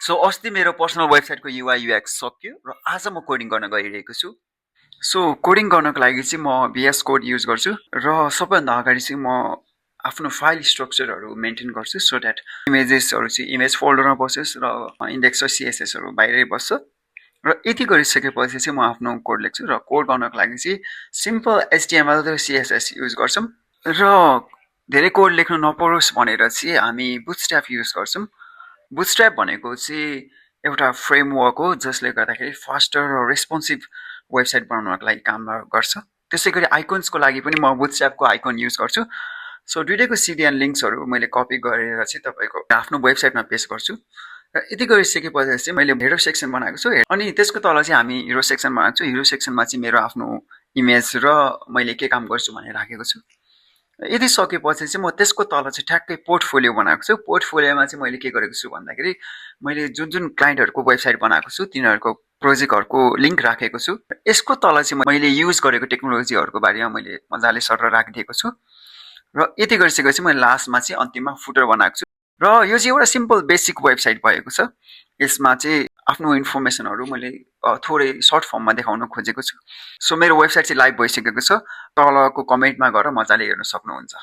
So अस्ति मेरो personal वेबसाइटको UI UX सक्यो र आज म कोडिङ गर्न गइरहेको छु। सो कोडिङ गर्नको लागि चाहिँ म VS कोड युज गर्छु र सबैभन्दा अगाडि चाहिँ म आफ्नो फाइल स्ट्रक्चरहरू मेन्टेन गर्छु सो द्याट इमेजेसहरू चाहिँ इमेज फोल्डरमा बसोस् र इन्डेक्स र CSSहरू बाहिरै बस्छ। र यति गरिसकेपछि चाहिँ म आफ्नो कोड लेख्छु र कोड गर्नको लागि चाहिँ सिम्पल HTML र CSS युज गर्छौँ र धेरै कोड लेख्नु नपरोस् भनेर चाहिँ हामी बुटस्ट्र्याप युज गर्छौँ। बुटस्ट्र्याप भनेको चाहिँ एउटा फ्रेमवर्क हो जसले गर्दाखेरि फास्टर र रेस्पोन्सिभ वेबसाइट बनाउनको लागि काम गर्छ। त्यसै गरी आइकन्सको लागि पनि म बुटस्ट्र्यापको आइकन युज गर्छु। सो दुइटैको CDN लिङ्क्सहरू मैले कपी गरेर चाहिँ तपाईँको आफ्नो वेबसाइटमा पेस्ट गर्छु र यति गरिसकेपछि चाहिँ मैले हेडर सेक्सन बनाएको छु अनि त्यसको तल चाहिँ हामी हिरो सेक्सन बनाएको छु। हिरो सेक्सनमा चाहिँ मेरो आफ्नो इमेज र मैले के काम गर्छु भनेर राखेको छु। यदि सकेपछि चाहिँ म त्यसको तल चाहिँ ठ्याक्कै पोर्टफोलियो बनाएको छु। पोर्टफोलियोमा चाहिँ मैले के गरेको छु भन्दाखेरि मैले जुन जुन क्लाइन्टहरूको वेबसाइट बनाएको छु तिनीहरूको प्रोजेक्टहरूको लिङ्क राखेको छु। यसको तल चाहिँ मैले युज गरेको टेक्नोलोजीहरूको बारेमा मैले मजाले सर राखिदिएको छु र यति गरिसकेपछि मैले लास्टमा चाहिँ अन्तिममा फुटर बनाएको छु र यो चाहिँ एउटा सिम्पल बेसिक वेबसाइट भएको छ। यसमा चाहिँ आफ्नो इन्फर्मेसनहरू मैले थोरै सर्ट फर्ममा देखाउन खोजेको छु। सो मेरो वेबसाइट चाहिँ लाइभ भइसकेको छ। तलको कमेन्टमा गएर मजाले हेर्न सक्नुहुन्छ।